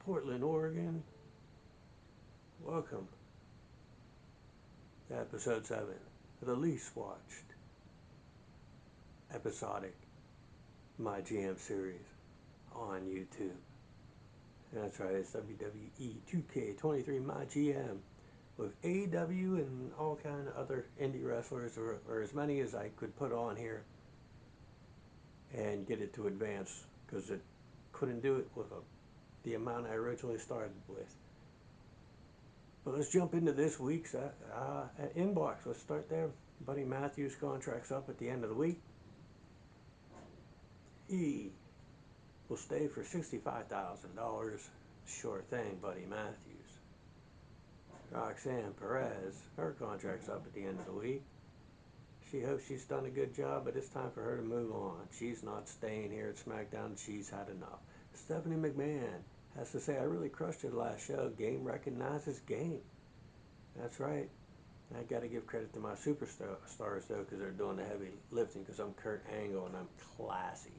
Portland, Oregon. Welcome to episode 7 of the least watched episodic MyGM series on YouTube. That's right, it's WWE2K23 MyGM with AEW and all kind of other indie wrestlers, or as many as I could put on here and get it to advance, because it couldn't do it with the amount I originally started with. But let's jump into this week's inbox. Let's start there. Buddy Matthews' contract's up at the end of the week. He will stay for $65,000. Sure thing, Buddy Matthews. Roxanne Perez, her contract's up at the end of the week. She hopes she's done a good job, but it's time for her to move on. She's not staying here at SmackDown. She's had enough. Stephanie McMahon has to say, I really crushed it last show. Game recognizes game. That's right. I got to give credit to my superstars, though, because they're doing the heavy lifting, because I'm Kurt Angle, and I'm classy.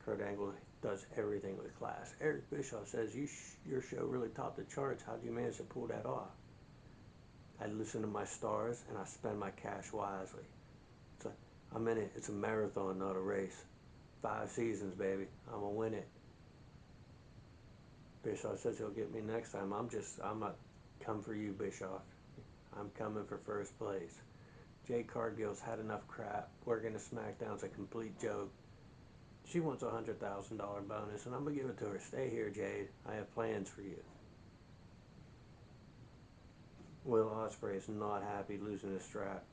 Kurt Angle does everything with class. Eric Bischoff says, your show really topped the charts. How'd you manage to pull that off? I listen to my stars, and I spend my cash wisely. I'm in it. It's a marathon, not a race. 5 seasons, baby. I'm going to win it. Bischoff says he'll get me next time. I'm not come for you, Bischoff. I'm coming for first place. Jade Cargill's had enough crap. Working the SmackDown's a complete joke. She wants a $100,000 bonus, and I'm going to give it to her. Stay here, Jade. I have plans for you. Will Ospreay is not happy losing his strap.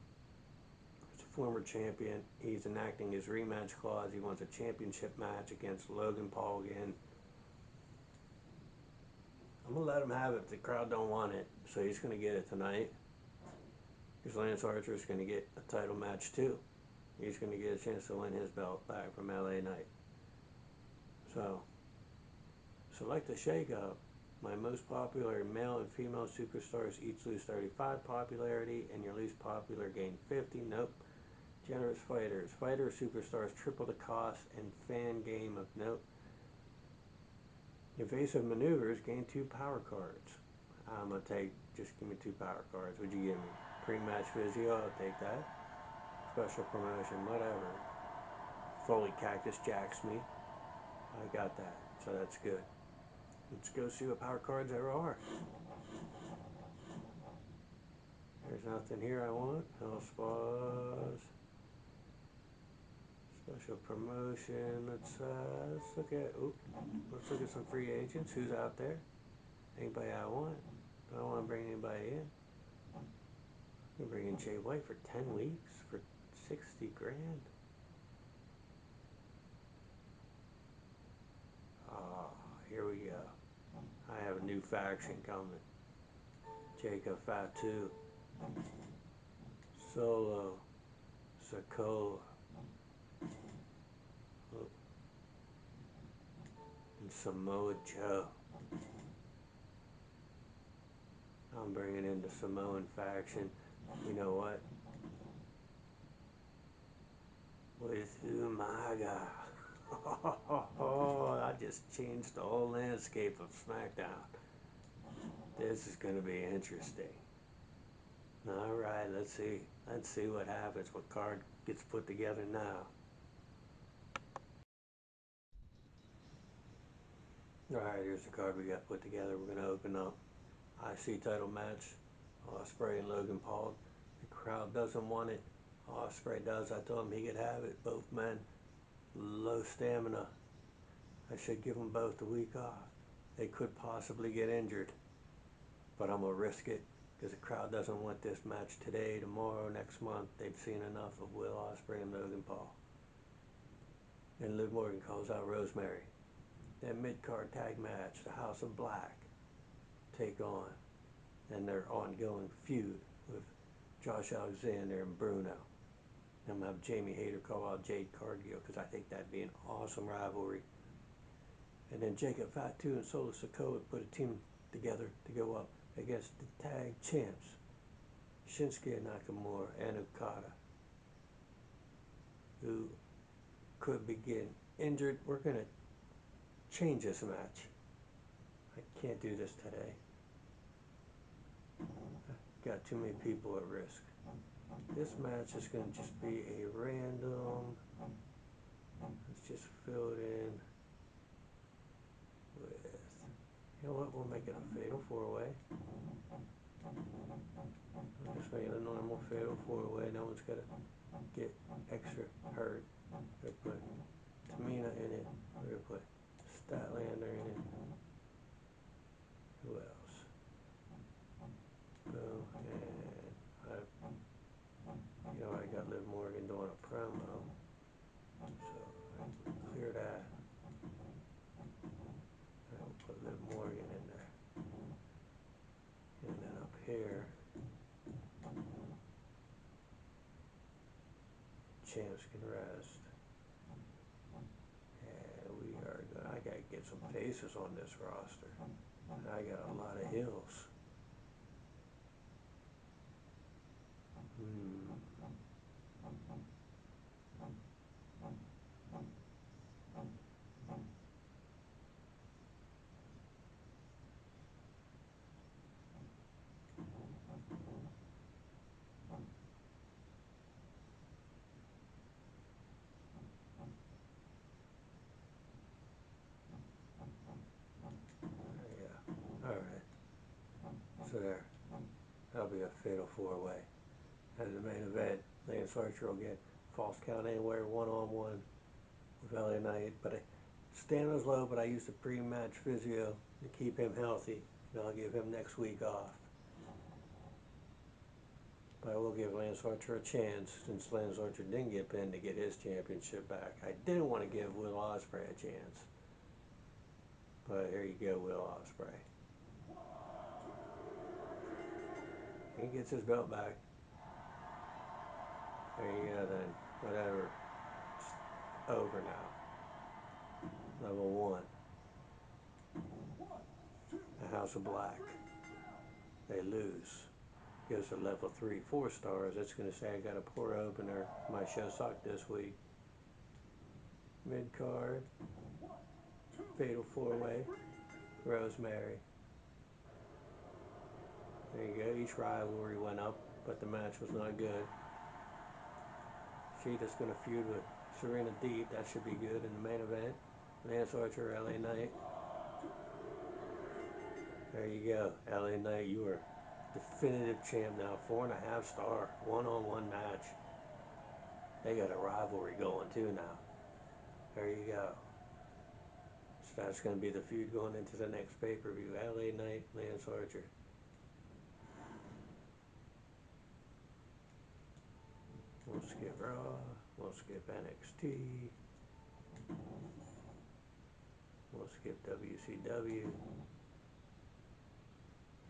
He's a former champion. He's enacting his rematch clause. He wants a championship match against Logan Paul again. I'm going to let him have it if the crowd don't want it. So he's going to get it tonight. Because Lance Archer is going to get a title match too. He's going to get a chance to win his belt back from LA Knight. So select a shake-up. My most popular male and female superstars each lose 35 popularity, and your least popular gain 50. Nope. Generous fighters. Fighter superstars triple the cost, and fan game of note. Evasive maneuvers gain 2 power cards. I'm going to just give me 2 power cards. Would you give me? Pre-match physio, I'll take that. Special promotion, whatever. Foley Cactus jacks me. I got that, so that's good. Let's go see what power cards there are. There's nothing here I want. Health spas. Special promotion. Let's look at some free agents. Who's out there? Anybody I want? I don't want to bring anybody in. I'm gonna bring in Jay White for 10 weeks for 60 grand. Oh, here we go. I have a new faction coming. Jacob Fatu, Solo, Sikoa, and Samoa Joe. I'm bringing in the Samoan faction. You know what? With Umaga. I just changed the whole landscape of SmackDown. This is going to be interesting. Alright, let's see. Let's see what happens. What card gets put together now. Alright, here's the card we got put together. We're going to open up IC title match. Ospreay and Logan Paul. The crowd doesn't want it. Ospreay does. I told him he could have it. Both men, low stamina. I should give them both a week off. They could possibly get injured, but I'm going to risk it because the crowd doesn't want this match today, tomorrow, next month. They've seen enough of Will Ospreay and Logan Paul. Then Liv Morgan calls out Rosemary. Then mid-card tag match, the House of Black take on and their ongoing feud with Josh Alexander and Bruno. I'm going to have Jamie Hayter call out Jade Cargill because I think that'd be an awesome rivalry. And then Jacob Fatu and Solo Sikoa put a team together to go up against the tag champs, Shinsuke Nakamura and Okada, who could be getting injured. We're going to change this match. I can't do this today. Got too many people at risk. This match is going to just be a random. Let's just fill it in with, you know what, we'll make it a fatal 4-way. We'll just make it a normal fatal 4-way. No one's got to get extra hurt. We're going to put Tamina in it. We're going to put Statlander in it. Who else? Boom. And I got Liv Morgan doing a promo. So I clear that. I will put Liv Morgan in there. And then up here, champs can rest. And we are going, I gotta get some faces on this roster. I got a lot of heels. Yeah. Alright. So there. That'll be a fatal 4-way. And the main event, Lance Archer will get false count anywhere, one-on-one with LA Knight. But Stamina's low, but I used a pre-match physio to keep him healthy. And I'll give him next week off. But I will give Lance Archer a chance, since Lance Archer didn't get pinned, to get his championship back. I didn't want to give Will Ospreay a chance. But here you go, Will Ospreay. He gets his belt back. There you go then. Whatever. It's over now. Level 1. The House of Black. They lose. Goes to level 3, 4 stars. That's going to say I got a poor opener. My show sucked this week. Mid card. Fatal 4-way. Rosemary. There you go. Each rivalry went up, but the match was not good. Sheeta's going to feud with Serena Deeb. That should be good in the main event. Lance Archer, LA Knight. There you go. LA Knight, you are definitive champ now. 4.5 star. One-on-one match. They got a rivalry going too now. There you go. So that's going to be the feud going into the next pay-per-view. LA Knight, Lance Archer. We'll skip Raw. We'll skip NXT. We'll skip WCW.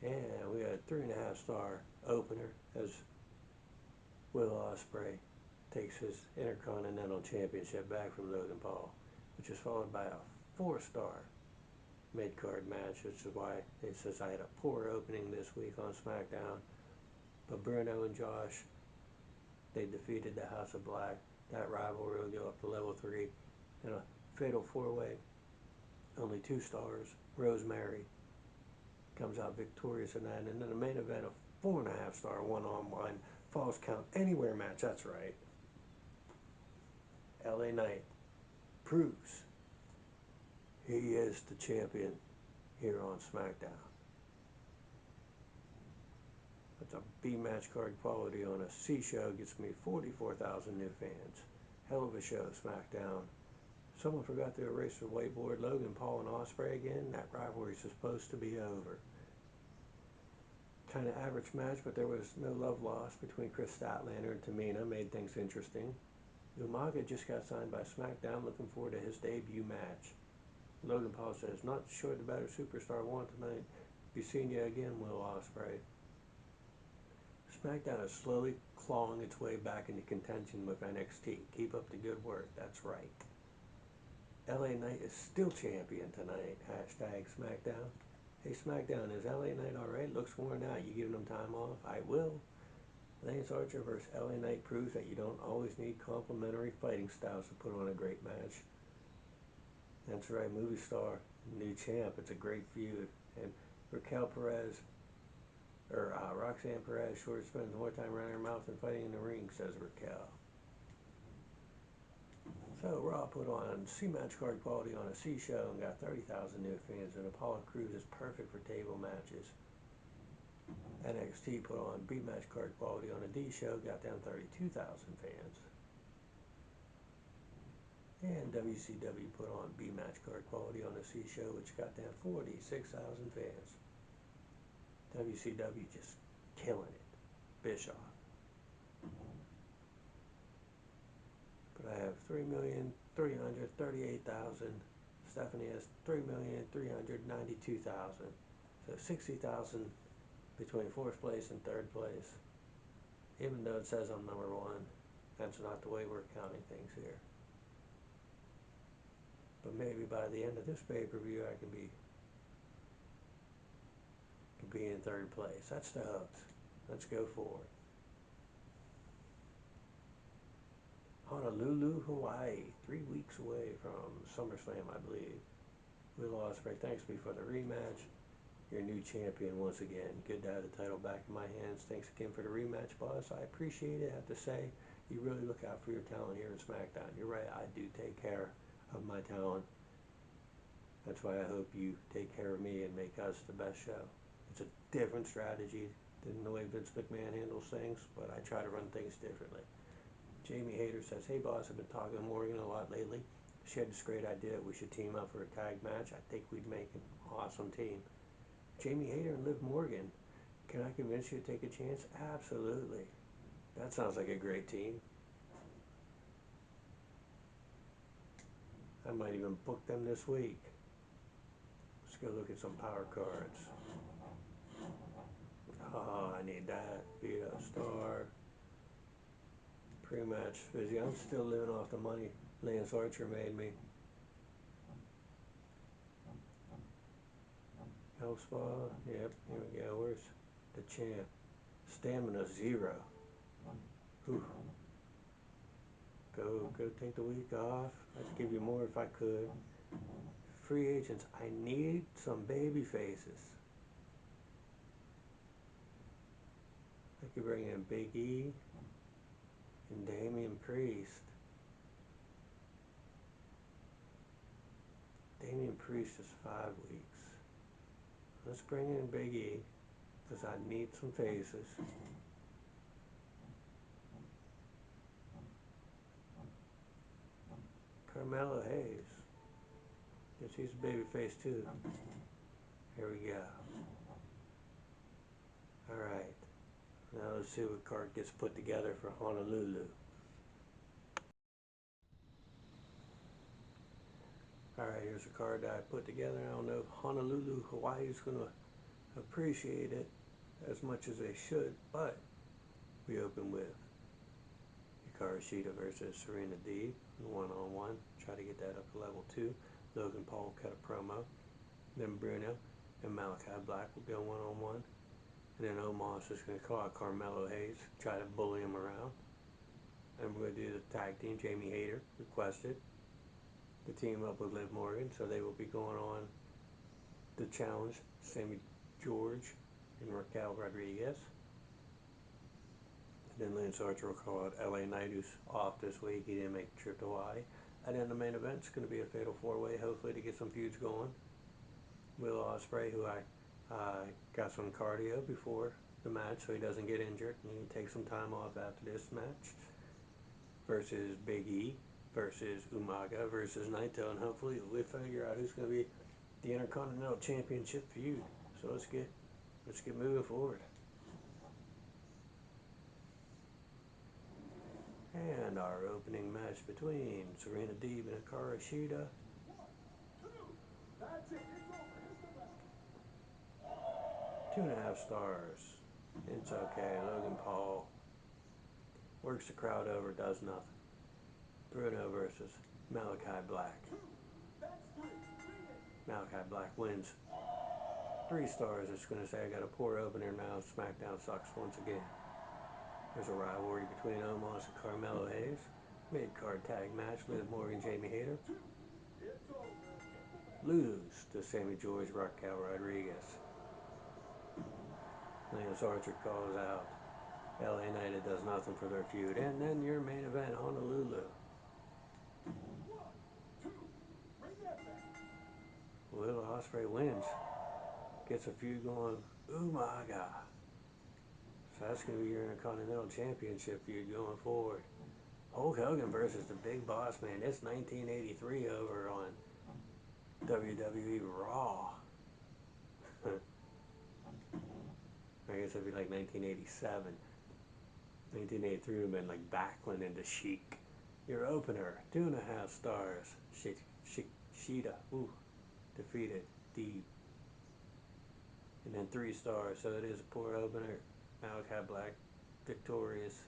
And we got a 3.5 star opener as Will Ospreay takes his Intercontinental Championship back from Logan Paul, which is followed by a 4-star mid-card match, which is why it says I had a poor opening this week on SmackDown. But Bruno and Josh, they defeated the House of Black. That rivalry will go up to level 3. In a fatal 4-way, only 2 stars. Rosemary comes out victorious in that. And then the main event, a 4.5 star one-on-one falls count anywhere match. That's right. LA Knight proves he is the champion here on SmackDown. That's a B match card quality on a C show. Gets me 44,000 new fans. Hell of a show, SmackDown. Someone forgot to erase the whiteboard. Logan Paul and Ospreay again. That rivalry is supposed to be over. Kind of average match, but there was no love lost between Chris Statlander and Tamina. Made things interesting. Umaga just got signed by SmackDown. Looking forward to his debut match. Logan Paul says, not sure the better superstar won tonight. Be seeing you again, Will Ospreay. SmackDown is slowly clawing its way back into contention with NXT. Keep up the good work. That's right. LA Knight is still champion tonight. Hashtag SmackDown. Hey SmackDown, is LA Knight alright? Looks worn out. You giving him time off? I will. Lance Archer versus LA Knight proves that you don't always need complementary fighting styles to put on a great match. That's right, movie star, new champ. It's a great feud. And Raquel Perez, or Roxanne Perez, sure spends more time running her mouth than fighting in the ring, says Raquel. So Raw put on C match card quality on a C show and got 30,000 new fans, and Apollo Crews is perfect for table matches. NXT put on B match card quality on a D show, got down 32,000 fans. And WCW put on B match card quality on a C show, which got down 46,000 fans. WCW just killing it. Bischoff. But I have 3,338,000. Stephanie has 3,392,000. So 60,000 between fourth place and third place. Even though it says I'm number one, that's not the way we're counting things here. But maybe by the end of this pay-per-view, I can be in third place. That's the hopes. Let's go forward. Honolulu, Hawaii, 3 weeks away from SummerSlam, I believe. Will Ospreay, thanks me for the rematch. Your new champion once again. Good to have the title back in my hands. Thanks again for the rematch, boss. I appreciate it. I have to say, you really look out for your talent here in SmackDown. You're right, I do take care of my talent. That's why I hope you take care of me and make us the best show. It's a different strategy than the way Vince McMahon handles things, but I try to run things differently. Jamie Hayter says, hey boss, I've been talking to Morgan a lot lately. She had this great idea. We should team up for a tag match. I think we'd make an awesome team. Jamie Hayter and Liv Morgan. Can I convince you to take a chance? Absolutely. That sounds like a great team. I might even book them this week. Let's go look at some power cards. Oh, I need that. Vito Star. Pre-match Fizzy. I'm still living off the money Lance Archer made me. Health Spa. Yep, here we go. Where's the champ? Stamina 0. Whew. Go take the week off. I'd give you more if I could. Free agents. I need some baby faces. I could bring in Big E and Damian Priest. Damian Priest is 5 weeks. Let's bring in Big E, because I need some faces. Carmelo Hayes. Yes, he's a baby face too. Here we go. Alright. Now let's see what card gets put together for Honolulu. Alright, here's a card that I put together. I don't know if Honolulu, Hawaii is going to appreciate it as much as they should, but we open with Hikaru Shida versus Serena Deeb, one-on-one. Try to get that up to level 2. Logan Paul cut a promo. Then Bruno and Malachi Black will go one-on-one. And then Omos is going to call out Carmelo Hayes, try to bully him around. And we're going to do the tag team. Jamie Hayter requested to team up with Liv Morgan, so they will be going on the challenge Sammy George and Raquel Rodriguez. And then Lance Archer will call out LA Knight, who's off this week. He didn't make the trip to Hawaii. And then the main event's going to be a fatal 4-way, hopefully to get some feuds going. Will Ospreay, who I got some cardio before the match so he doesn't get injured and he can take some time off after this match, versus Big E, versus Umaga, versus Naito, and hopefully we'll figure out who's going to be the Intercontinental Championship feud. So let's get moving forward. And our opening match between Serena Deeb and Hikaru Shida. 2.5 stars. It's okay. Logan Paul works the crowd over, does nothing. Bruno versus Malachi Black. Malachi Black wins. 3 stars. It's going to say I got a poor opener now. SmackDown sucks once again. There's a rivalry between Omos and Carmelo Hayes. Mid-card tag match. Liv Morgan, Jamie Hayter. lose to Sammy George Raquel Rodriguez. Lance Archer calls out. LA Knight does nothing for their feud. And then your main event, Honolulu. Will Ospreay wins. Gets a feud going. Oh my God. So that's going to be your Intercontinental Championship feud going forward. Hulk Hogan versus the Big Boss Man. It's 1983 over on WWE Raw. I guess it'd be like 1987. 1983 would have been like Backlund into Sheik. Your opener, 2.5 stars. Shida, defeated Deeb. And then 3 stars, so it is a poor opener. Malachi Black victorious.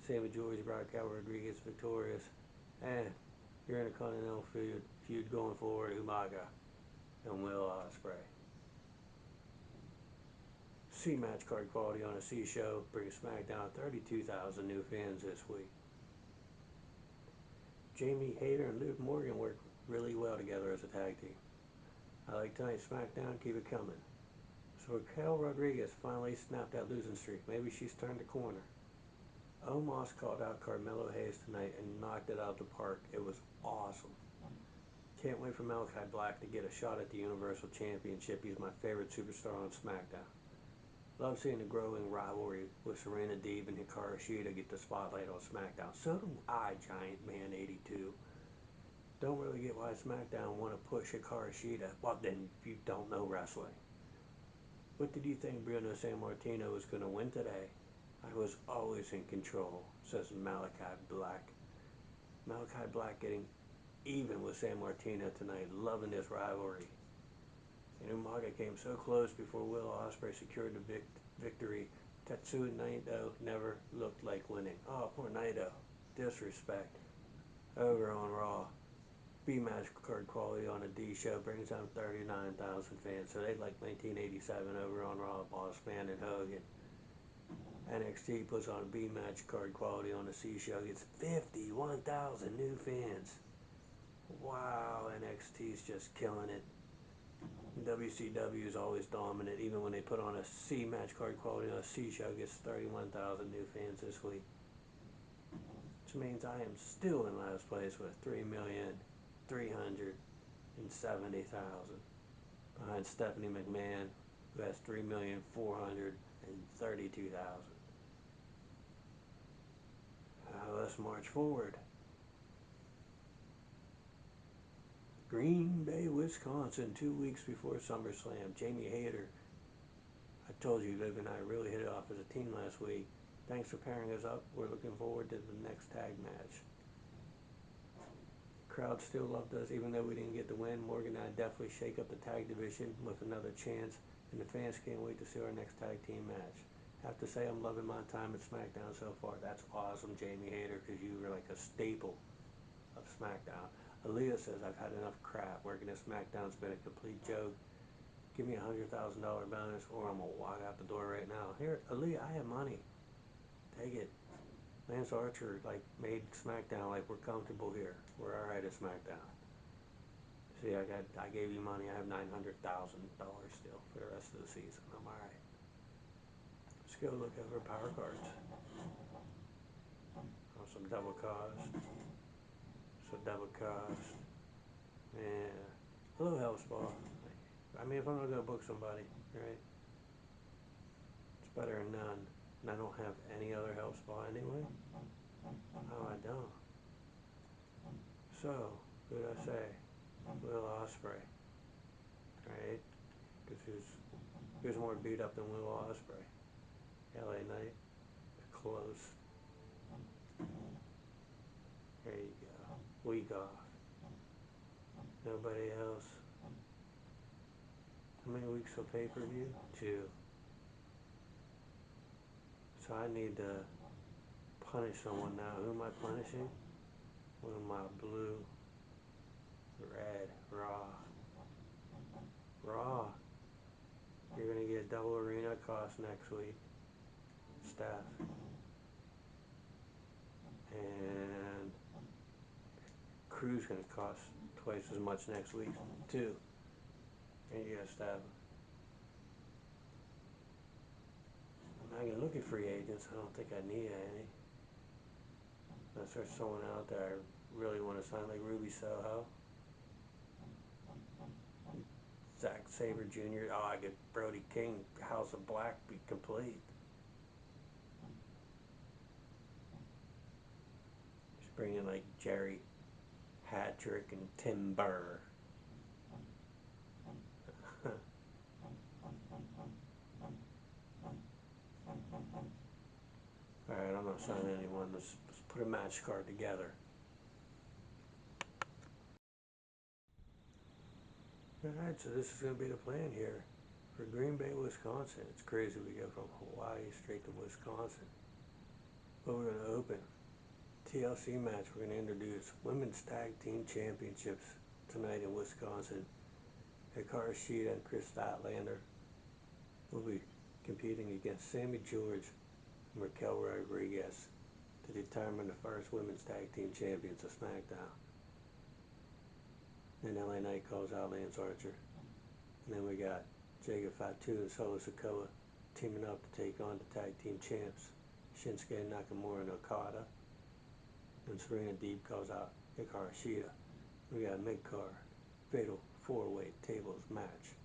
Sammy George, Raquel Rodriguez victorious. And your Intercontinental feud going forward, Umaga and Will Ospreay. C match card quality on a C show brings SmackDown 32,000 new fans this week. Jamie Hayter and Liv Morgan work really well together as a tag team. I like tonight's SmackDown, keep it coming. So Raquel Rodriguez finally snapped that losing streak. Maybe she's turned the corner. Omos called out Carmelo Hayes tonight and knocked it out of the park. It was awesome. Can't wait for Malachi Black to get a shot at the Universal Championship. He's my favorite superstar on SmackDown. Love seeing the growing rivalry with Serena Deeb and Hikaru Shida get the spotlight on SmackDown. So do I, Giant Man 82. Don't really get why SmackDown want to push Hikaru Shida. Well, then you don't know wrestling. What did you think Bruno Sammartino was going to win today? I was always in control, says Malachi Black. Malachi Black getting even with Sammartino tonight, loving this rivalry. And Umaga came so close before Will Ospreay secured the victory. Tetsuya Naito never looked like winning. Oh, poor Naito. Disrespect. Over on Raw. B-match card quality on a D show brings down 39,000 fans. So they like 1987 over on Raw. Boss Man and Hogan. NXT puts on a B-match card quality on a C show. Gets 51,000 new fans. Wow, NXT's just killing it. WCW is always dominant, even when they put on a C match card quality on a C show, gets 31,000 new fans this week. Which means I am still in last place with 3,370,000. Behind Stephanie McMahon, who has 3,432,000. Let's march forward. Green Bay, Wisconsin, 2 weeks before SummerSlam. Jamie Hayter. I told you, Liv and I really hit it off as a team last week. Thanks for pairing us up. We're looking forward to the next tag match. The crowd still loved us, even though we didn't get the win. Morgan and I definitely shake up the tag division with another chance, and the fans can't wait to see our next tag team match. I have to say I'm loving my time at SmackDown so far. That's awesome, Jamie Hayter, because you were like a staple of SmackDown. Aaliyah says, I've had enough crap. Working at SmackDown's been a complete joke. Give me $100,000 bonus or I'm going to walk out the door right now. Here, Aaliyah, I have money. Take it. Lance Archer made SmackDown like we're comfortable here. We're alright at SmackDown. See, I gave you money. I have $900,000 still for the rest of the season. I'm alright. Let's go look over power cards. Oh, some double cost. So double cost. Yeah. Hello, Health Spa. I mean, if I'm going to go book somebody, right? It's better than none. And I don't have any other health spa anyway. Oh, I don't. So, who did I say? Will Ospreay. Right? Because who's more beat up than Will Ospreay? LA Knight. Close. There you go. Week off. Nobody else. How many weeks of pay-per-view? 2. So I need to punish someone now. Who am I punishing? What am I? Blue, red, raw. Raw. You're going to get double arena cost next week. Steph. And crew's going to cost twice as much next week, too. And you gotta stab him. I can look at free agents. I don't think I need any. Unless there's someone out there I really want to sign, like Ruby Soho, Zack Sabre Jr. Oh, I get Brody King, House of Black be complete. Just bring in like Jerry Hattrick and Tim Burr. Alright, I'm not signing anyone. Let's put a match card together. Alright, so this is going to be the plan here. For Green Bay, Wisconsin, it's crazy we go from Hawaii straight to Wisconsin. But we're going to open TLC match. We're going to introduce Women's Tag Team Championships tonight in Wisconsin. Hikaru Shida and Chris Statlander will be competing against Sammy George and Raquel Rodriguez to determine the first Women's Tag Team Champions of SmackDown. Then LA Knight calls out Lance Archer. And then we got Jacob Fatu and Solo Sikoa teaming up to take on the Tag Team Champs, Shinsuke Nakamura and Okada. And Serena Deeb calls out Hikaru Shida. We got a mid-card fatal four-way tables match.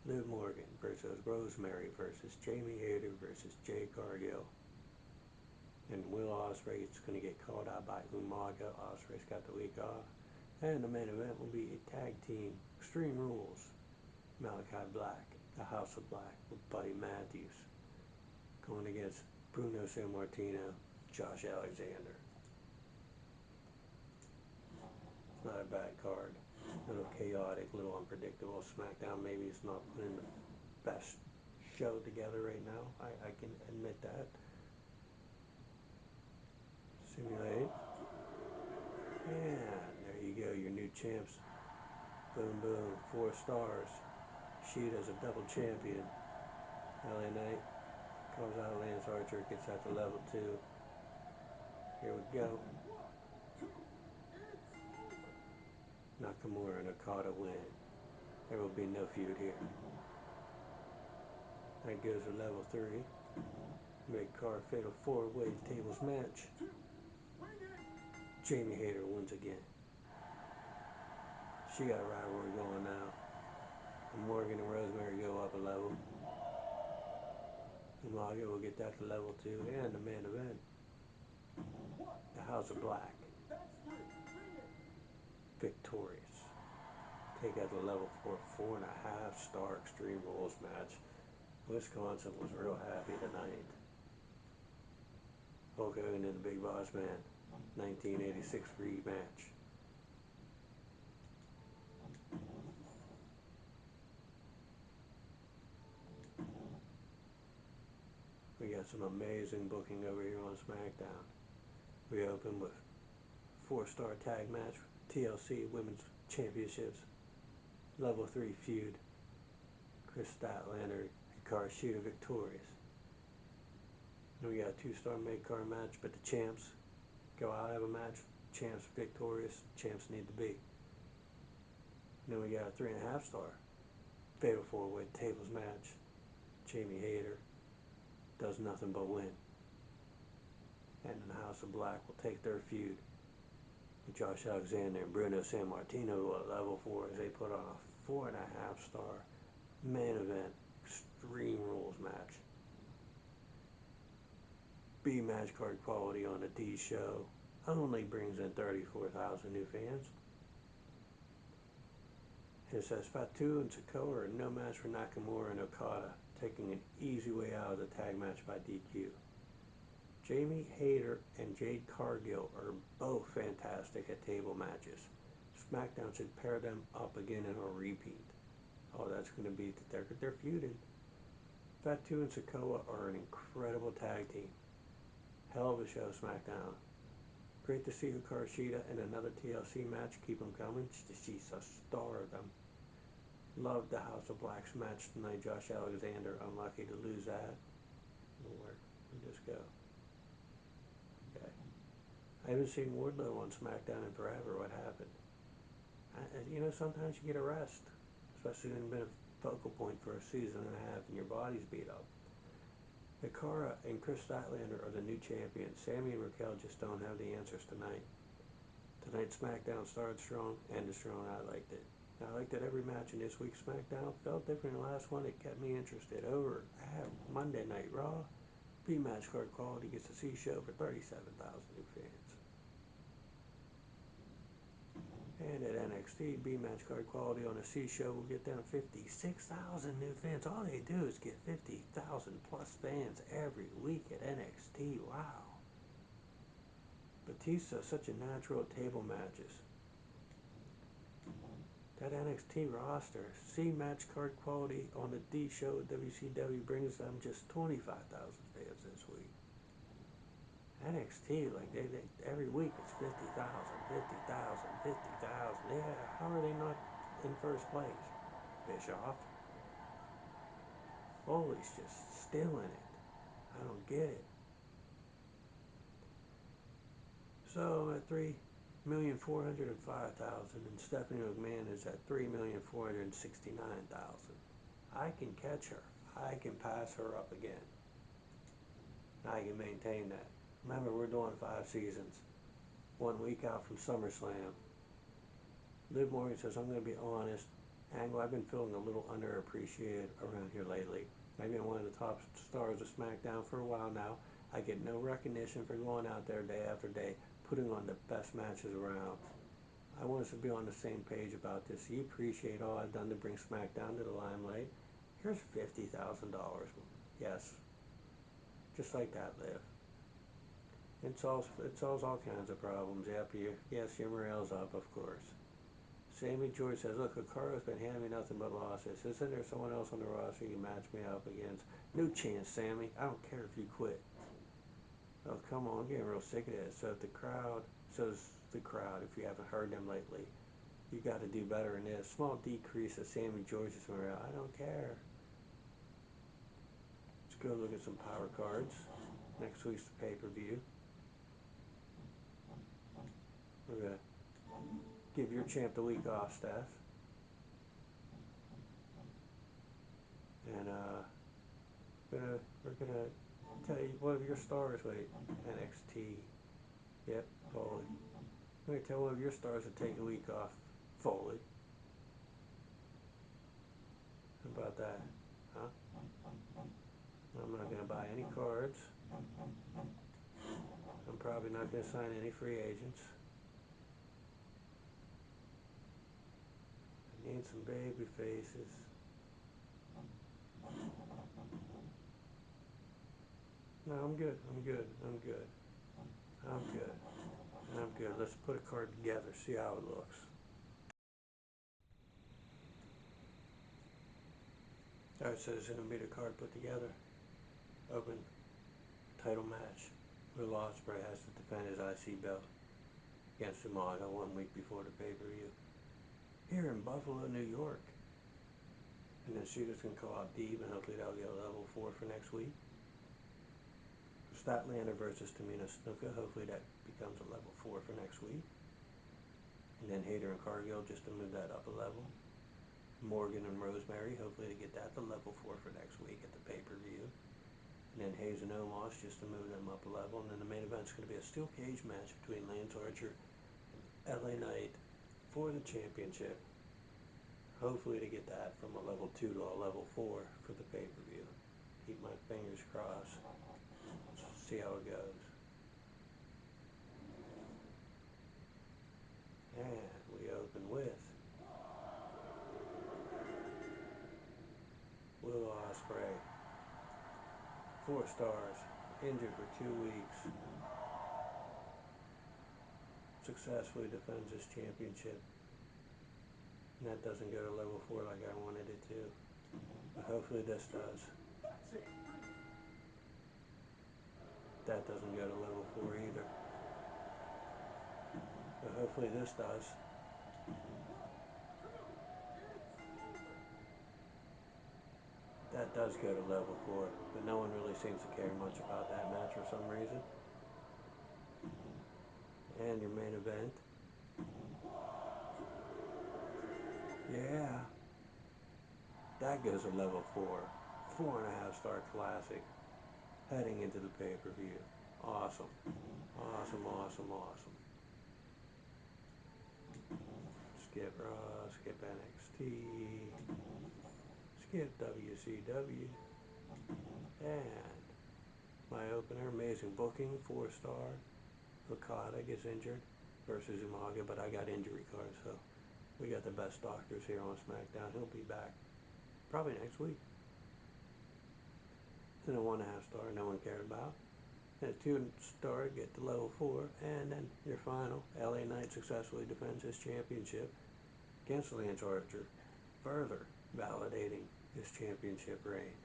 Liv Morgan versus Rosemary versus Jamie Hayter versus Jade Cargill. And Will Ospreay is going to get called out by Umaga. Ospreay's got the week off. And the main event will be a tag team Extreme Rules. Malachi Black, the House of Black with Buddy Matthews, going against Bruno Sammartino, Josh Alexander. It's not a bad card. A little chaotic, a little unpredictable. SmackDown maybe is not putting the best show together right now. I can admit that. Simulate. And there you go, your new champs. Boom, boom, 4 stars. Sheeta's a double champion. LA Knight comes out, Lance Archer gets out to level 2. Here we go. Nakamura and Okada win. There will be no feud here. That goes to level 3. Mid-card fatal 4-way tables match. Jamie Hayter wins again. She got a rivalry going now. And Morgan and Rosemary go up a level. Umaga will get that to level 2. And the main event, the House of Black, victorious. Take out the level 4, 4.5-star Extreme Rules match. Wisconsin was real happy tonight. Hulk Hogan and the Big Boss Man, 1986 rematch. We got some amazing booking over here on SmackDown. We open with 4-star tag match, TLC Women's Championships, level 3 feud. Chris Statlander, Hikaru Shida victorious. Then we got a 2-star mid-card match, but the champs go out, have a match. Champs victorious, champs need to be. Then we got a 3.5-star fatal 4-way tables match. Jamie Hayter does nothing but win. And the House of Black will take their feud with Josh Alexander and Bruno Sammartino at level 4 as they put on a 4.5-star main event Extreme Rules match. B match card quality on the D show only brings in 34,000 new fans. And it says Fatu and Sikoa are no match for Nakamura and Okada, taking an easy way out of the tag match by DQ. Jamie Hayter and Jade Cargill are both fantastic at table matches. SmackDown should pair them up again in a repeat. Oh, that's going to be that they're feuding. Fatu and Sikoa are an incredible tag team. Hell of a show, SmackDown. Great to see Hikaru Shida in another TLC match. Keep them coming. She's a star of them. Love the House of Black's match tonight. Josh Alexander, unlucky to lose that. Where we just go. Okay. I haven't seen Wardlow on SmackDown in forever. What happened? Sometimes you get a rest. especially when you've been a focal point for a season and a half and your body's beat up. Hikaru and Chris Statlander are the new champions. Sammy and Raquel just don't have the answers tonight. Tonight's SmackDown started strong, ended strong. I liked it. I liked that every match in this week's SmackDown felt different than the last one. It kept me interested. Over Monday Night Raw, B-match card quality gets to see show for 37,000 new fans. And at NXT, B-match card quality on a C show will get them 56,000 new fans. All they do is get 50,000 plus fans every week at NXT. Wow. Batista, such a natural at table matches. That NXT roster, C match card quality on the D show at WCW brings them just 25,000 fans this week. NXT, like they every week it's 50,000, 50,000, 50,000. Yeah, how are they not in first place? Bischoff. Foley's just stealing it. I don't get it. So at 3,405,000 and Stephanie McMahon is at 3,469,000. I can catch her. I can pass her up again. I can maintain that. Remember, we're doing 5 seasons. 1 week out from SummerSlam. Liv Morgan says, I'm going to be honest. Angle, I've been feeling a little underappreciated around here lately. Maybe I'm one of the top stars of SmackDown for a while now. I get no recognition for going out there day after day, putting on the best matches around. I want us to be on the same page about this. You appreciate all I've done to bring SmackDown to the limelight. Here's $50,000. Yes. Just like that, Liv. It solves all kinds of problems. Yes, your morale's up, of course. Sammy George says, look, Hikaru's been handing me nothing but losses. Isn't there someone else on the roster you can match me up against? No chance, Sammy. I don't care if you quit. Oh, come on, I'm getting real sick of this. Says the crowd, if you haven't heard them lately. You got to do better in this. Small decrease of Sammy George's morale. I don't care. Let's go look at some power cards. Next week's the pay-per-view. We're going to give your champ the week off, Steph. And we're gonna tell you one of your stars. Wait, NXT. Yep, Foley. We're gonna tell one of your stars to take a week off, Foley. How about that, huh? I'm not gonna buy any cards. I'm probably not gonna sign any free agents. I need some baby faces. No, I'm good. Let's put a card together, see how it looks. Alright, so this is going to be the card put together. Open title match. Will Ospreay has to defend his IC belt against Umaga 1 week before the pay-per-view. Here in Buffalo, New York. And then Shooters can call out Deeb, and hopefully that'll get a level 4 for next week. Statlander versus Tamina Snuka. Hopefully that becomes a level 4 for next week. And then Hayter and Cargill just to move that up a level. Morgan and Rosemary, hopefully to get that to level 4 for next week at the pay-per-view. And then Hayes and Omos just to move them up a level. And then the main event's going to be a steel cage match between Lance Archer and LA Knight for the championship. Hopefully to get that from a level 2 to a level 4 for the pay-per-view. Keep my fingers crossed. See how it goes. And we open with Will Ospreay. 4 stars. Injured for 2 weeks. Successfully defends his championship. And that doesn't go to level 4 like I wanted it to. But hopefully this does. That doesn't go to level 4 either. But hopefully this does. That does go to level 4. But no one really seems to care much about that match for some reason. And your main event. Yeah. That goes to level 4. 4.5 star classic heading into the pay-per-view. Awesome. Awesome, awesome, awesome. Skip Raw, skip NXT, skip WCW, and my opener, amazing booking, 4-star. Okada gets injured versus Umaga, but I got injury cards, so we got the best doctors here on SmackDown. He'll be back probably next week. And a 1.5 star no one cared about. And a 2-star get to level 4. And then your final, LA Knight successfully defends his championship against Lance Archer, further validating his championship reign.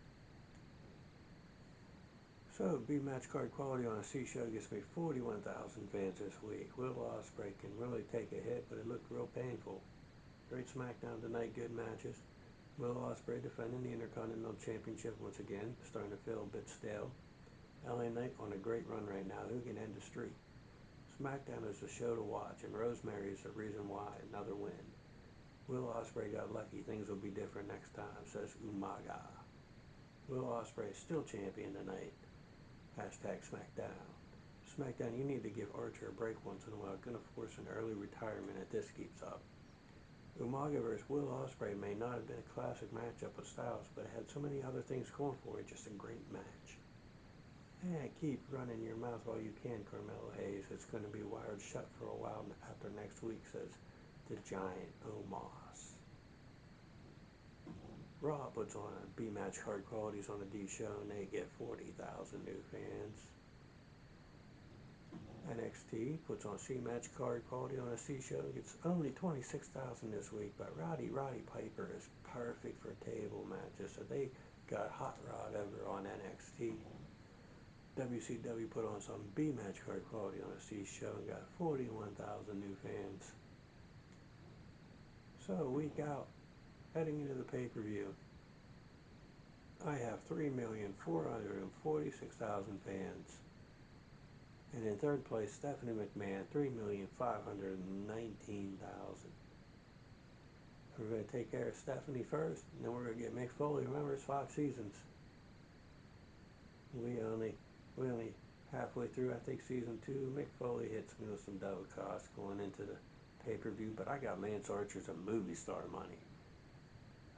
So, B-match card quality on a C-show gets me 41,000 fans this week. Will Ospreay can really take a hit, but it looked real painful. Great SmackDown tonight, good matches. Will Ospreay defending the Intercontinental Championship once again, starting to feel a bit stale. LA Knight on a great run right now. Who can end the streak? SmackDown is the show to watch, and Rosemary is the reason why. Another win. Will Ospreay got lucky. Things will be different next time, says Umaga. Will Ospreay is still champion tonight. Hashtag SmackDown. SmackDown, you need to give Archer a break once in a while. Gonna force an early retirement if this keeps up. Umaga vs. Will Ospreay may not have been a classic matchup of styles, but it had so many other things going for it. Just a great match. Keep running your mouth while you can, Carmelo Hayes. It's going to be wired shut for a while after next week, says the giant Omos. Raw puts on a B-match card qualities on the D show, and they get 40,000 new fans. NXT puts on C-match card quality on a C show, gets only 26,000 this week, but Roddy Piper is perfect for table matches, so they got Hot Rod over on NXT. WCW put on some B-match card quality on a C show and got 41,000 new fans. So a week out, heading into the pay-per-view, I have 3,446,000 fans. And in third place, Stephanie McMahon, 3,519,000. We're going to take care of Stephanie first, and then we're going to get Mick Foley. Remember, it's 5 seasons. We only halfway through, I think, season 2. Mick Foley hits me with some double costs going into the pay-per-view, but I got Lance Archer's a movie star money.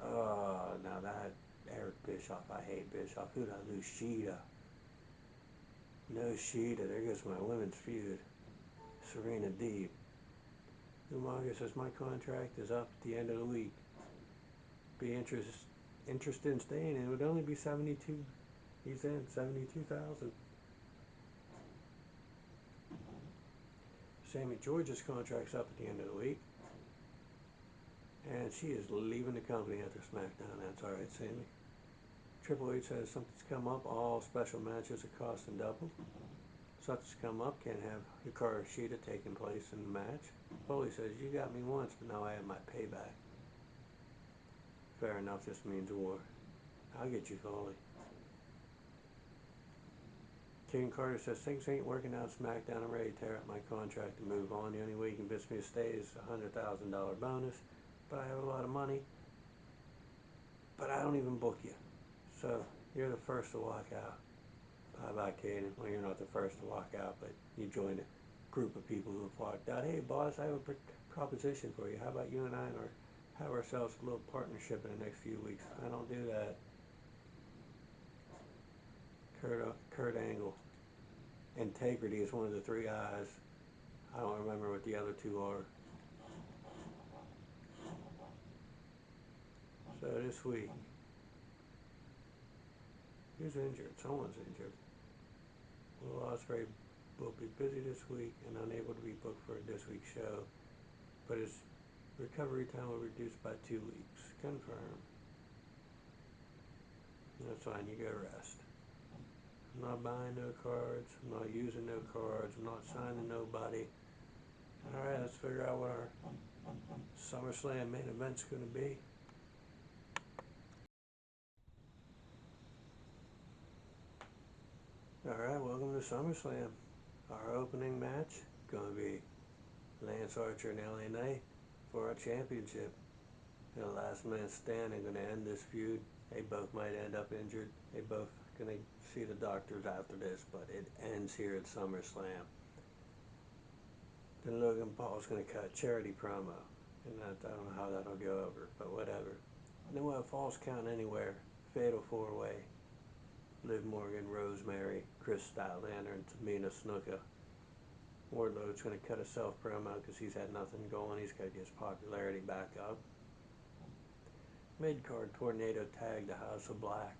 Oh, now that Eric Bischoff, I hate Bischoff. Who'd I lose? Sheeta. No Sheeta. There goes my women's feud. Serena Deeb. Umaga says my contract is up at the end of the week. Be interested in staying, and it would only be 72. He's in 72,000. Sammy George's contract's up at the end of the week, and she is leaving the company after SmackDown. That's all right, Sammy. Triple H says something's come up. All special matches are costing double. Something's come up. Can't have Hikaru Shida taking place in the match. Foley says, you got me once, but now I have my payback. Fair enough, this means war. I'll get you, Foley. King Carter says, things ain't working out SmackDown. I'm ready to tear up my contract and move on. The only way you can convince me to stay is a $100,000 bonus. But I have a lot of money. But I don't even book you. So you're the first to walk out. Bye-bye, Caden. Well, you're not the first to walk out, but you joined a group of people who have walked out. Hey, boss, I have a proposition for you. How about you and I have ourselves a little partnership in the next few weeks? I don't do that. Kurt Angle. Integrity is one of the 3 I's. I don't remember what the other 2 are. So this week, who's injured? Someone's injured. Will Ospreay will be busy this week and unable to be booked for this week's show, but his recovery time will be reduced by 2 weeks. Confirmed. That's fine, you go rest. I'm not buying no cards, I'm not using no cards, I'm not signing nobody. Alright, let's figure out what our SummerSlam main event's going to be. Alright, welcome to SummerSlam. Our opening match going to be Lance Archer and LA Knight for our championship. The last man standing going to end this feud. They both might end up injured. They both going to see the doctors after this, but it ends here at SummerSlam. Then Logan Paul's going to cut a charity promo, and I don't know how that'll go over, but whatever. And then we'll have Falls Count Anywhere, Fatal 4-Way, Liv Morgan, Rosemary, Chris Statlander, and Tamina Snuka. Wardlow's going to cut a self promo because he's had nothing going. He's got to get his popularity back up. Mid-card tornado tag the House of Black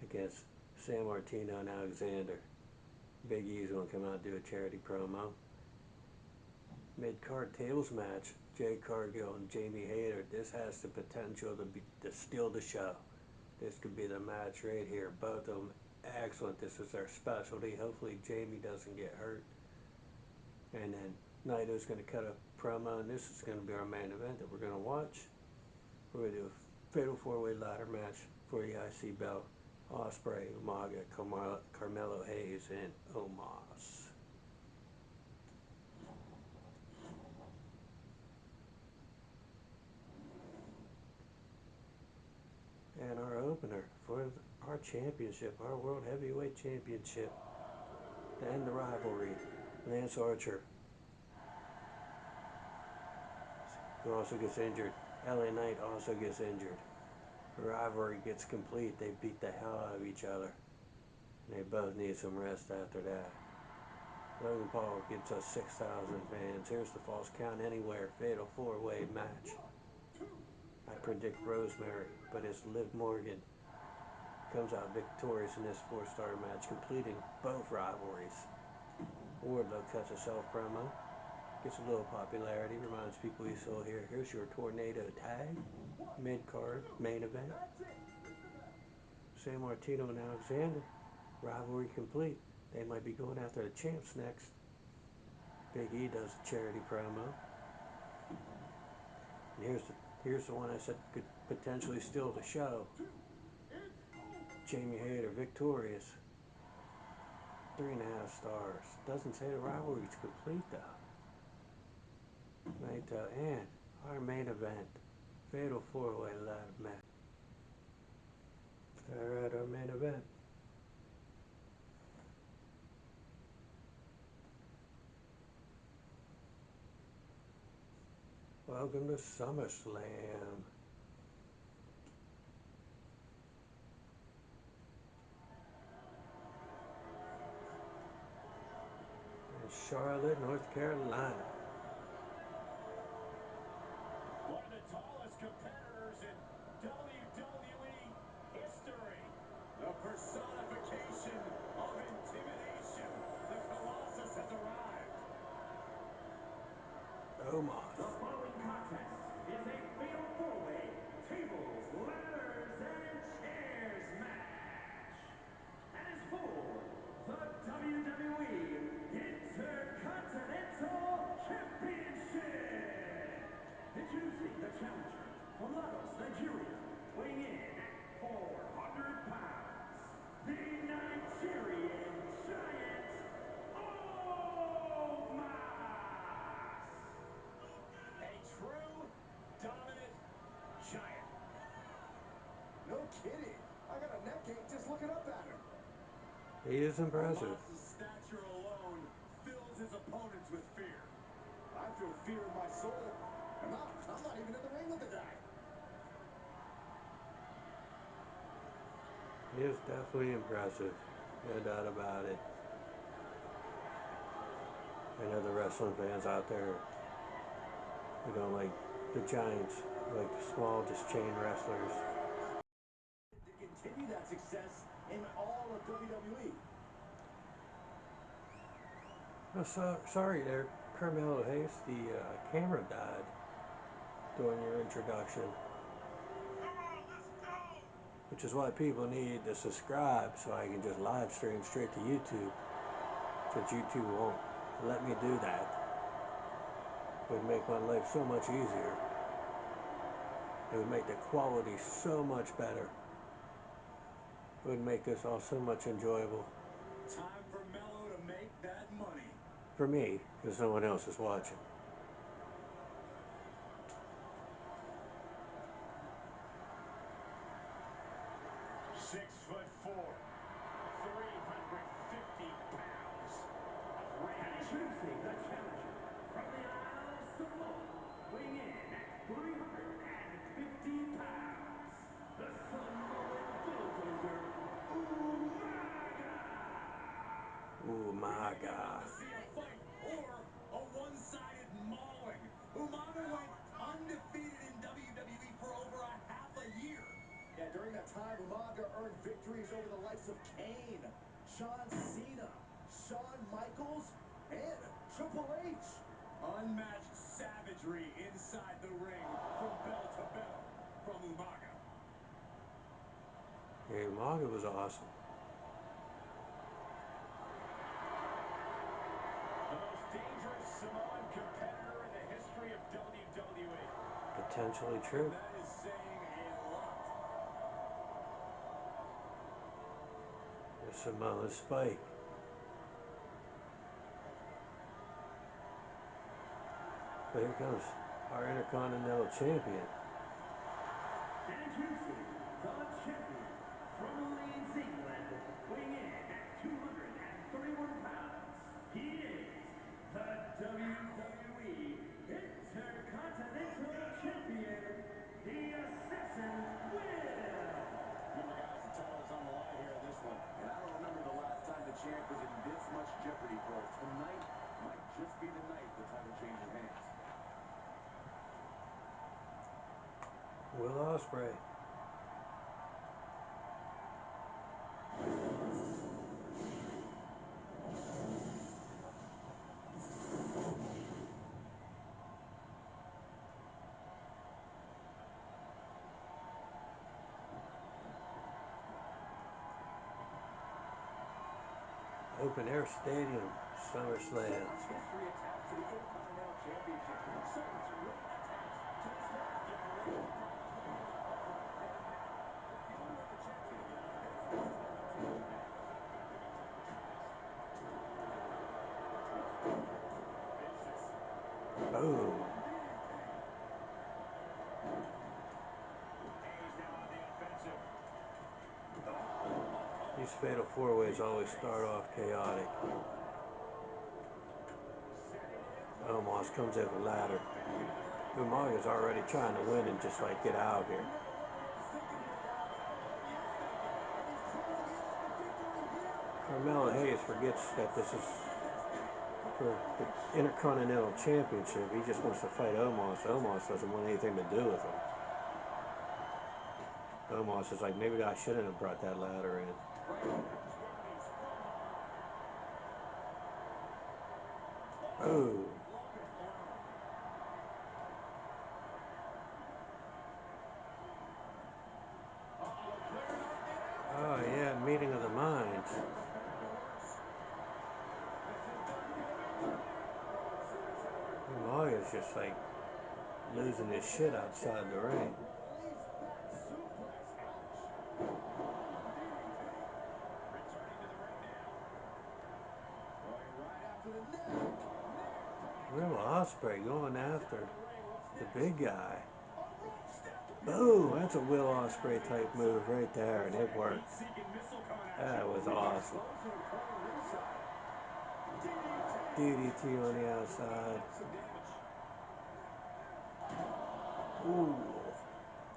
against San Martino and Alexander. Big E's going to come out and do a charity promo. Mid-card tables match, Jade Cargill and Jamie Hayter. This has the potential to steal the show. This could be the match right here. Both of them excellent. This is their specialty. Hopefully Jamie doesn't get hurt. And then Naito's going to cut a promo, and this is going to be our main event that we're going to watch. We're going to do a fatal 4-way ladder match for the IC belt. Ospreay, Umaga, Carmelo Hayes, and Omos. And our opener for our championship, our World Heavyweight Championship, to end the rivalry, Lance Archer, who also gets injured. LA Knight also gets injured. The rivalry gets complete. They beat the hell out of each other. And they both need some rest after that. Logan Paul gets us 6,000 fans. Here's the Falls Count Anywhere Fatal 4-Way match. I predict Rosemary, but it's Liv Morgan comes out victorious in this 4-star match, completing both rivalries. Wardlow cuts a self promo, gets a little popularity, reminds people he's still here. Here's your tornado tag, mid-card, main event. San Martino and Alexander, rivalry complete. They might be going after the champs next. Big E does a charity promo. And here's the one I said could potentially steal the show. Jamie Hayter victorious. 3.5 stars. Doesn't say the rivalry's complete though. Naito and our main event, Fatal 4-Way ladder match. Alright, our main event. Welcome to SummerSlam. In Charlotte, North Carolina. One of the tallest competitors in WWE history. The personification of intimidation. The Colossus has arrived. Omos. The following contest is a fatal 4-way tables, ladders, and chairs match. And is for the WWE Intercontinental Championship. Introducing the challenger from Lagos, Nigeria, weighing in at 400 pounds, the Nigerian Giant, Omos. A true dominant giant. No kidding. I got a neck ache just looking up at him. He is impressive. Omos' stature alone fills his opponents with fear. I feel fear in my soul. I'm not even in the ring with the guy. He is definitely impressive. No doubt about it. I know the wrestling fans out there who don't like the Giants, like the small, just chain wrestlers. To continue that success in all of WWE. Oh, sorry there, Carmelo Hayes. The camera died during your introduction. Which is why people need to subscribe so I can just live stream straight to YouTube. Since YouTube won't let me do that. It would make my life so much easier. It would make the quality so much better. It would make this all so much enjoyable. Time for Mello to make that money. For me, because no one else is watching. 6'4", 350 pounds of range. And introducing the challenger from the Isle of Samoa, weighing in at 350 pounds, the Samoan bulldozer, Umaga. Umaga. To see a fight or a one-sided mauling. Umaga went undefeated in WWE for over a half a year. Yeah, during that time, Umaga earned victories over the likes of Kane, John Cena, Shawn Michaels, and Triple H. Unmatched savagery inside the ring from bell to bell from Umaga. Yeah, Umaga was awesome. The most dangerous Samoan competitor in the history of WWE. Potentially true. And that is saying a lot. The Samoan Spike. But here comes our Intercontinental Champion. Introducing the champion from Leeds, England, weighing in at 231 pounds. He is the WWE Intercontinental Champion, the Assassin Will. Remember, guys, the title is on the line here in this one. And I don't remember the last time the champ was in this much jeopardy, Cole. Tonight might just be the night the title changes hands. Will Ospreay. Open Air Stadium, SummerSlam. Much history attached to the Intercontinental Championship. So much weight attached to this one. Yeah, the weight probably is over. And now, we're dealing with the champion that has faced a lot of champions. Vicious. Boom. Hayes now on the offensive. These fatal four-ways always start off chaotic. Omos comes over the ladder. Umaga's already trying to win and just like get out of here. You never wonder what he's thinking here, guys. I know what he is thinking. And he's trying to get the victory here. Carmelo Hayes forgets that this is for the Intercontinental Championship. He just wants to fight Omos. Omos doesn't want anything to do with him. Omos is like, maybe I shouldn't have brought that ladder in. Right punch damage from the heart. Oh. Look at arm. Clearing out the answer. Oh yeah, meeting of the minds. Preparing for worse. This is the WWE Superstar. Umaga's just like losing his shit outside the ring. Release that suplex. Ouch. DDT. Returning to the ring now. Going right after the neck. Neck breaker. Will Ospreay going after Out of the ring. What's the next? big guy. A rope step. Boom, that's a Will Ospreay type move right there, and Looks like it a worked. heat-seeking missile coming at That you. was The awesome. explosion occurring ringside. DDT. DDT on the outside. That's some damage. Ooh.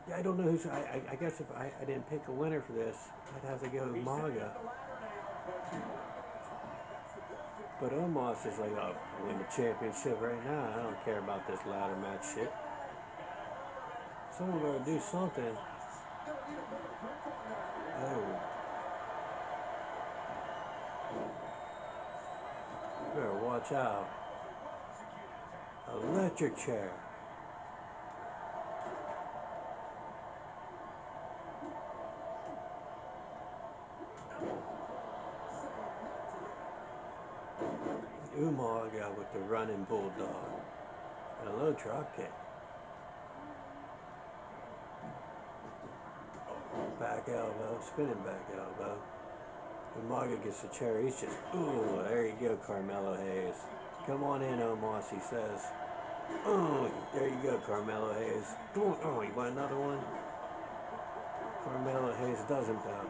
Yeah, I don't know who's. I guess if I didn't pick a winner for this, I'd have to go He's setting Umaga. up the ladder now, Coach. One more time. That's the benefit. But Omos is like, oh, win the championship right now. I don't care about this ladder match shit. Got a hold of it. Someone better do something. Gonna need a better grip on that. Oh. Better watch out. That was a well-executed attack. Electric chair. Saying not today. Umaga with the running bulldog. And a low drop kick. Back elbow, spinning back elbow. Umaga gets the chair. He's just, ooh, there you go, Carmelo Hayes. Come on in, Omos, he says. Oh, there you go, Carmelo Hayes. Come on, oh, you want another one? Carmelo Hayes Hayes doesn't though.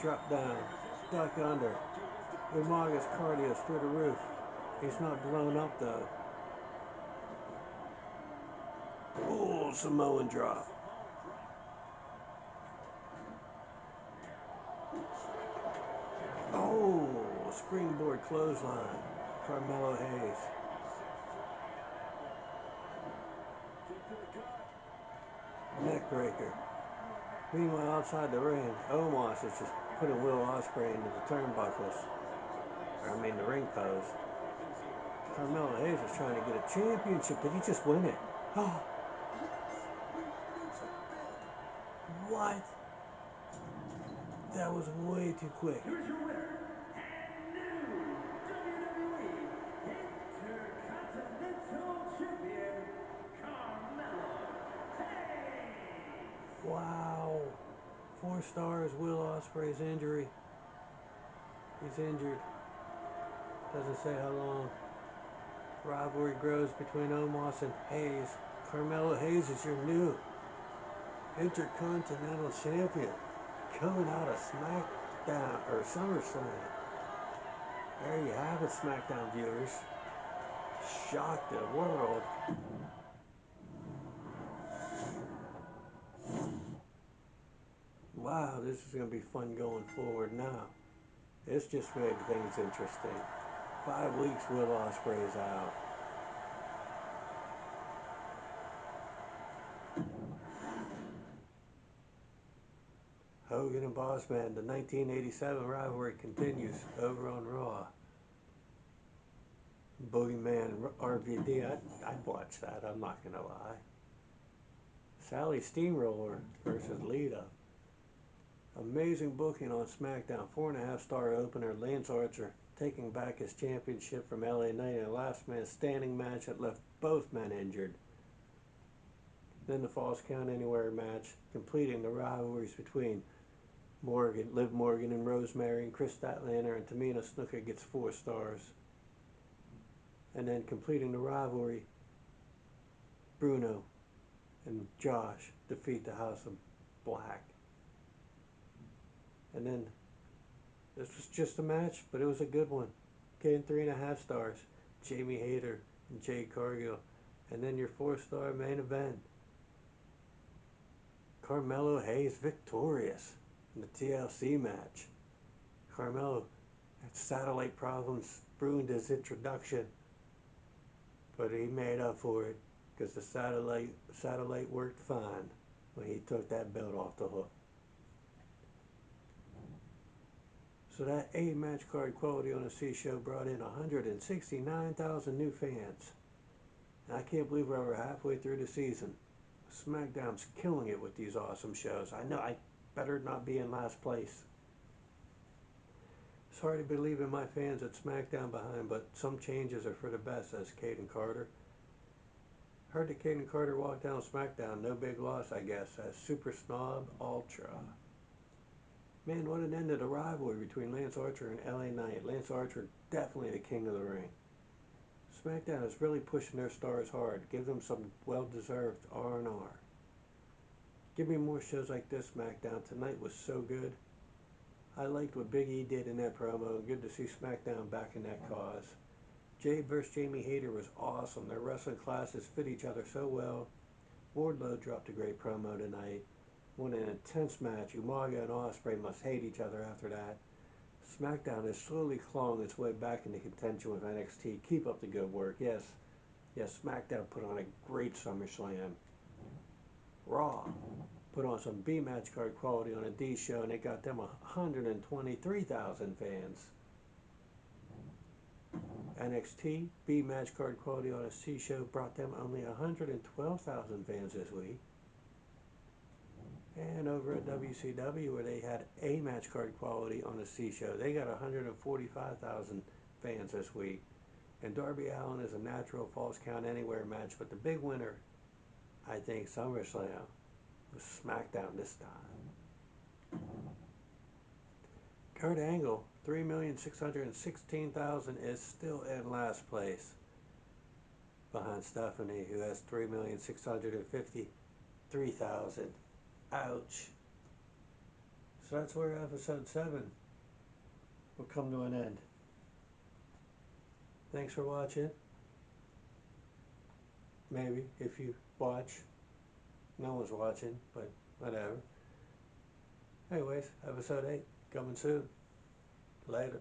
Drop down, duck under. Umaga's cardio's through the roof. He's not blown up though. Oh, Samoan drop. Oh, springboard clothesline. Carmelo Hayes. Neckbreaker. Meanwhile, outside the ring, Omos is just putting Will Ospreay into the turnbuckles. The ring post. Carmelo Hayes is trying to get a championship. Did he just win it? Oh. What? That was way too quick. Here's your winner, and new WWE Intercontinental Champion, Carmelo Hayes. Wow. 4 stars. Will Ospreay's injury. He's injured. Doesn't say how long. Rivalry grows between Omos and Hayes. Carmelo Hayes is your new Intercontinental Champion, coming out of SmackDown or SummerSlam. There you have it, SmackDown viewers. Shock the world. Wow, this is going to be fun going forward now. This just made things interesting. 5 weeks, Will Ospreay's out. Hogan and Bossman, the 1987 rivalry continues over on Raw. Boogeyman RVD, I'd watch that, I'm not going to lie. Sally Steamroller versus Lita. Amazing booking on SmackDown. 4.5-star opener. Lance Archer taking back his championship from LA Knight in a last man standing match that left both men injured. Then the Falls Count Anywhere match, completing the rivalries between Liv Morgan and Rosemary, and Chris Statlander and Tamina Snuka gets 4 stars. And then completing the rivalry, Bruno and Josh defeat the House of Black. And then this was just a match, but it was a good one. Getting 3.5 stars. Jamie Hayter and Jade Cargill. And then your 4-star main event. Carmelo Hayes victorious in the TLC match. Carmelo had satellite problems, ruined his introduction, but he made up for it because the satellite worked fine when he took that belt off the hook. So that 8-match card quality on a C show brought in 169,000 new fans. And I can't believe we're over halfway through the season. SmackDown's killing it with these awesome shows. I know I better not be in last place. It's hard to believe in my fans at SmackDown behind, but some changes are for the best, says Caden Carter. Heard that Caden Carter walked down SmackDown. No big loss, I guess, as Super Snob Ultra. Man, what an end to the rivalry between Lance Archer and LA Knight. Lance Archer, definitely the king of the ring. SmackDown is really pushing their stars hard. Give them some well-deserved R&R. Give me more shows like this, SmackDown. Tonight was so good. I liked what Big E did in that promo. Good to see SmackDown back in that cause. Jade vs. Jamie Hayter was awesome. Their wrestling classes fit each other so well. Wardlow dropped a great promo tonight. Won an intense match. Umaga and Ospreay must hate each other after that. SmackDown is slowly clawing its way back into contention with NXT. Keep up the good work. Yes, SmackDown put on a great SummerSlam. Raw put on some B match card quality on a D show, and it got them 123,000 fans. NXT B match card quality on a C show brought them only 112,000 fans this week. And over at WCW, where they had A match card quality on a C show, they got 145,000 fans this week. And Darby Allin is a natural Falls Count Anywhere match, but the big winner, I think, SummerSlam, was SmackDown this time. Kurt Angle, 3,616,000, is still in last place. behind Stephanie, who has 3,653,000. Ouch. So that's where episode 7 will come to an end. Thanks for watching. Maybe, if you watch. No one's watching, but whatever. Anyways, episode 8 coming soon. Later.